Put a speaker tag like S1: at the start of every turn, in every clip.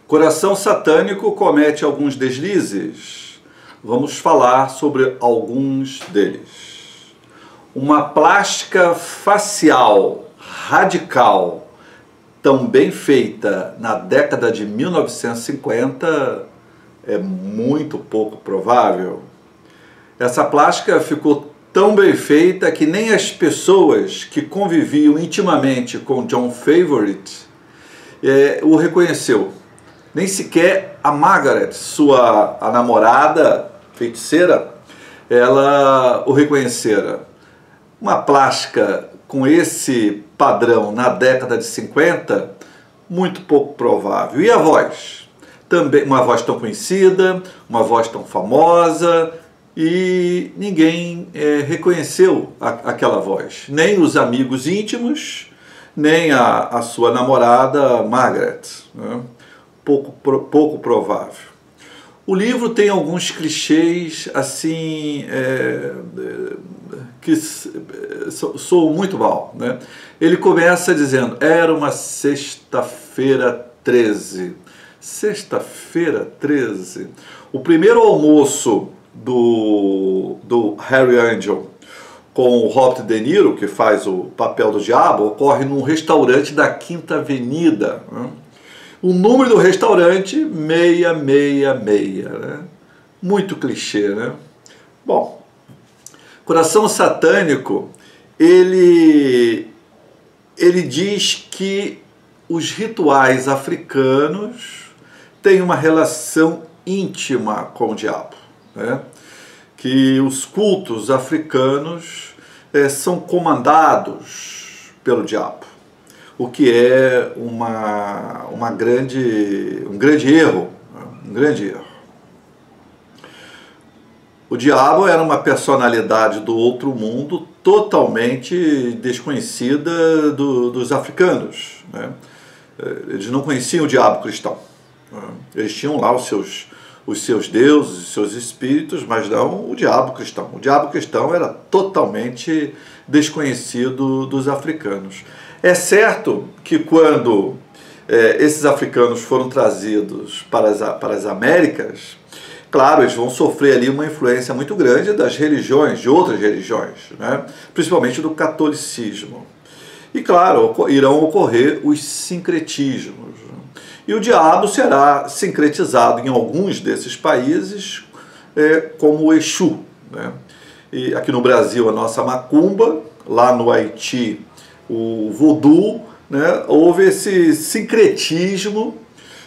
S1: Coração satânico comete alguns deslizes. Vamos falar sobre alguns deles. Uma plástica facial radical, tão bem feita na década de 1950, é muito pouco provável. Essa plástica ficou tão bem feita que nem as pessoas que conviviam intimamente com John Favorite o reconheceu. Nem sequer a Margaret, a namorada feiticeira, ela o reconhecera. Uma plástica com esse padrão na década de 50, muito pouco provável. E a voz? Também uma voz tão conhecida, uma voz tão famosa, e ninguém reconheceu aquela voz. Nem os amigos íntimos, nem a sua namorada Margaret. Né? Pouco provável. O livro tem alguns clichês assim que soam muito mal, né? Ele começa dizendo: era uma sexta-feira 13. Sexta-feira 13. O primeiro almoço do Harry Angel com o Robert De Niro, que faz o papel do diabo, ocorre num restaurante da Quinta Avenida. Né? O número do restaurante, 666, né? Muito clichê, né? Bom, Coração Satânico, ele diz que os rituais africanos têm uma relação íntima com o diabo, né? Que os cultos africanos são comandados pelo diabo. O que é um grande erro. O diabo era uma personalidade do outro mundo totalmente desconhecida dos africanos. Né? Eles não conheciam o diabo cristão. Né? Eles tinham lá os seus deuses, os seus espíritos, mas não o diabo cristão. O diabo cristão era totalmente desconhecido dos africanos. É certo que quando esses africanos foram trazidos para as Américas, claro, eles vão sofrer ali uma influência muito grande das religiões, de outras religiões, né? Principalmente do catolicismo. E claro, irão ocorrer os sincretismos. E o diabo será sincretizado em alguns desses países como o Exu. Né? E aqui no Brasil a nossa macumba, lá no Haiti o voodoo, né? Houve esse sincretismo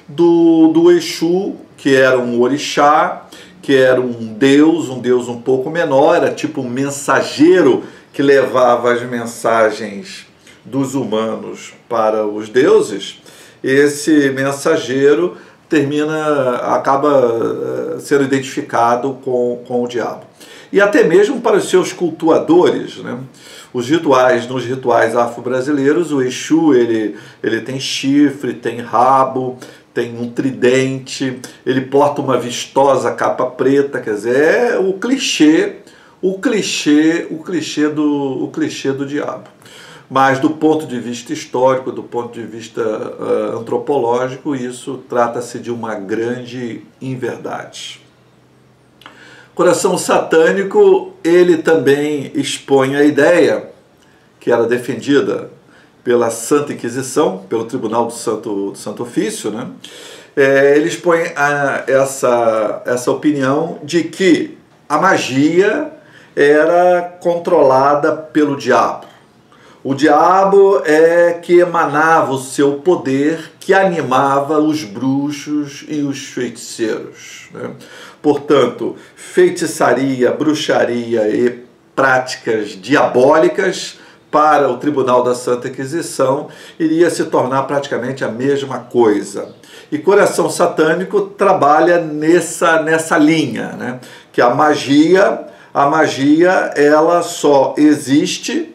S1: do Exu, que era um orixá, que era um deus um pouco menor, era tipo um mensageiro que levava as mensagens dos humanos para os deuses. Esse mensageiro acaba sendo identificado com o diabo. E até mesmo para os seus cultuadores, né? Nos rituais afro-brasileiros, o Exu ele tem chifre, tem rabo, tem um tridente, ele porta uma vistosa capa preta, quer dizer, é o clichê do diabo. Mas do ponto de vista histórico, do ponto de vista antropológico, isso trata-se de uma grande inverdade. Coração Satânico, ele também expõe a ideia, que era defendida pela Santa Inquisição, pelo Tribunal do Santo Ofício, né? Ele expõe essa opinião de que a magia era controlada pelo diabo. O diabo é que emanava o seu poder, que animava os bruxos e os feiticeiros. Né? Portanto, feitiçaria, bruxaria e práticas diabólicas para o Tribunal da Santa Inquisição iria se tornar praticamente a mesma coisa. E Coração Satânico trabalha nessa linha, né? Que a magia ela só existe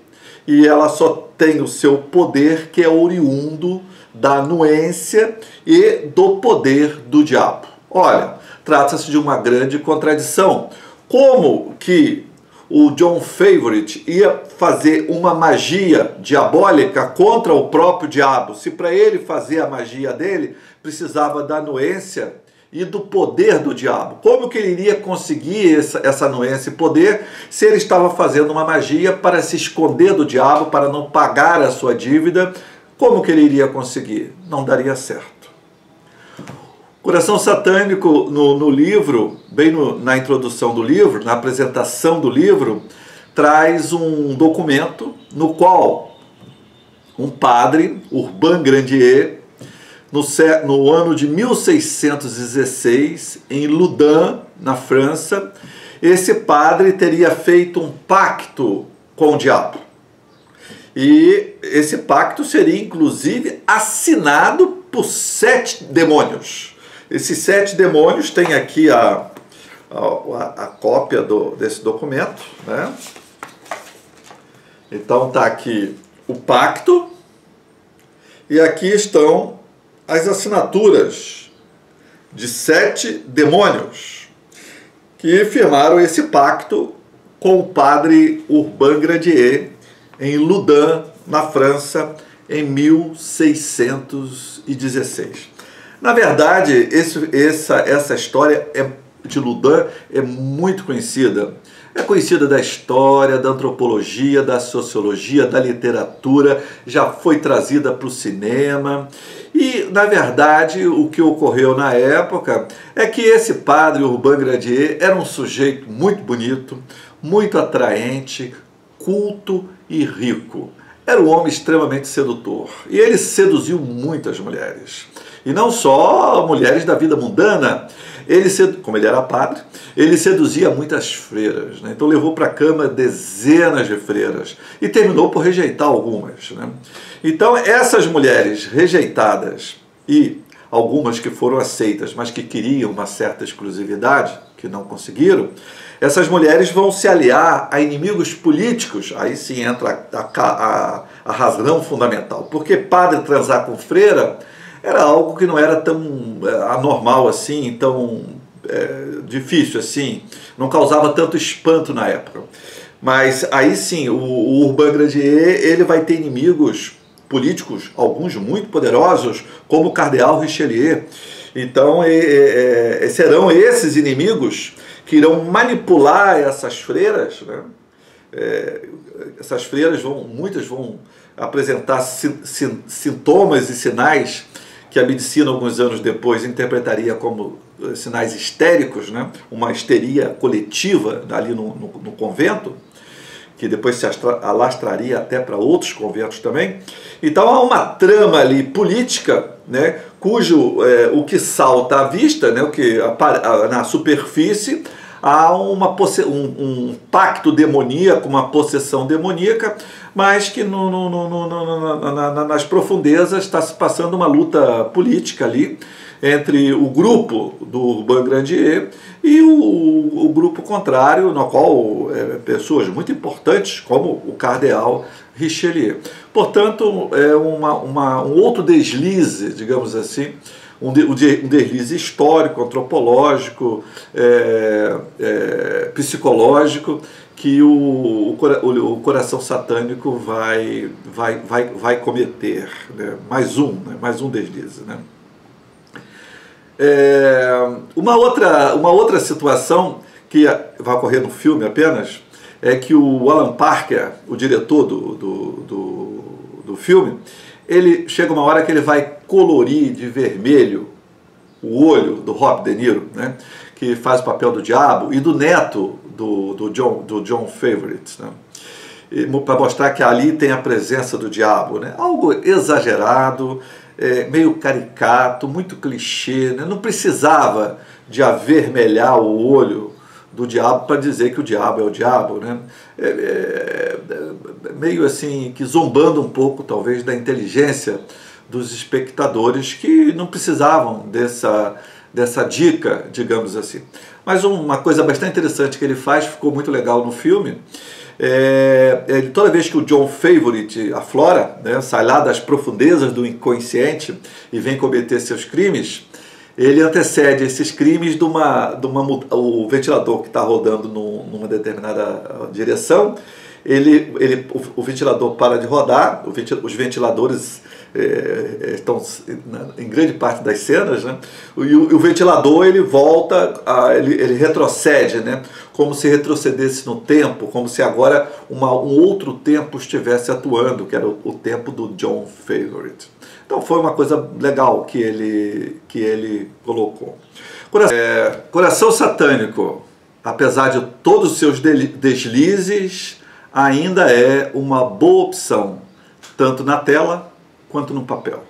S1: e ela só tem o seu poder, que é oriundo da anuência e do poder do diabo. Olha, trata-se de uma grande contradição. Como que o John Favorite ia fazer uma magia diabólica contra o próprio diabo? Se para ele fazer a magia dele, precisava da anuência e do poder do diabo. Como que ele iria conseguir essa anuência e poder se ele estava fazendo uma magia para se esconder do diabo, para não pagar a sua dívida? Como que ele iria conseguir? Não daria certo. Coração Satânico, no livro, bem na introdução do livro, na apresentação do livro, traz um documento no qual um padre, Urbain Grandier, no ano de 1616, em Loudun, na França, esse padre teria feito um pacto com o diabo. E esse pacto seria, inclusive, assinado por 7 demônios. Esses 7 demônios, tem aqui a cópia desse documento, né? Então está aqui o pacto, e aqui estão as assinaturas de 7 demônios que firmaram esse pacto com o padre Urbain Grandier em Loudun, na França, em 1616. Na verdade, essa história de Loudun é muito conhecida. É conhecida da história, da antropologia, da sociologia, da literatura, já foi trazida para o cinema. E, na verdade, o que ocorreu na época é que esse padre Urbain Grandier era um sujeito muito bonito, muito atraente, culto e rico. Era um homem extremamente sedutor. E ele seduziu muitas mulheres. E não só mulheres da vida mundana. Como ele era padre, ele seduzia muitas freiras, né? Então levou para a cama dezenas de freiras e terminou por rejeitar algumas, né? Então essas mulheres rejeitadas e algumas que foram aceitas, mas que queriam uma certa exclusividade, que não conseguiram, essas mulheres vão se aliar a inimigos políticos. Aí sim entra a razão fundamental, porque padre transar com freira era algo que não era tão anormal assim, tão difícil assim, não causava tanto espanto na época. Mas aí sim, o Urbain Grandier, ele vai ter inimigos políticos, alguns muito poderosos, como o cardeal Richelieu. Então serão esses inimigos que irão manipular essas freiras, né? Essas freiras muitas vão apresentar sintomas e sinais que a medicina, alguns anos depois, interpretaria como sinais histéricos, né? Uma histeria coletiva ali no convento, que depois se alastraria até para outros conventos também. Então há uma trama ali política, né? Cujo o que salta à vista, né? Na superfície, há um pacto demoníaco, uma possessão demoníaca, mas que nas profundezas está se passando uma luta política ali entre o grupo do Urbain Grandier e o grupo contrário, no qual pessoas muito importantes, como o cardeal Richelieu. Portanto, é um outro deslize, digamos assim, um deslize histórico, antropológico, psicológico, que o coração satânico vai cometer, né? Mais um deslize, né? Uma outra situação que vai ocorrer no filme apenas é que o Alan Parker, o diretor do filme, ele chega uma hora que ele vai colorir de vermelho o olho do Robert De Niro, né, que faz o papel do diabo, e do neto do Jon Favreau, né, para mostrar que ali tem a presença do diabo, né, algo exagerado, meio caricato, muito clichê, né, não precisava de avermelhar o olho do diabo para dizer que o diabo é o diabo, né? Meio assim, que zombando um pouco, talvez, da inteligência dos espectadores que não precisavam dessa dica, digamos assim. Mas uma coisa bastante interessante que ele faz, ficou muito legal no filme, toda vez que o Jon Favreau aflora, né, sai lá das profundezas do inconsciente e vem cometer seus crimes, ele antecede esses crimes o ventilador que está rodando numa determinada direção, o ventilador para de rodar, os ventiladores estão em grande parte das cenas, né? E o ventilador ele volta, ele retrocede, né? Como se retrocedesse no tempo, como se agora um outro tempo estivesse atuando, que era o tempo do John Favorite. Então foi uma coisa legal que ele colocou. Coração Satânico, apesar de todos os seus deslizes, ainda é uma boa opção, tanto na tela quanto no papel.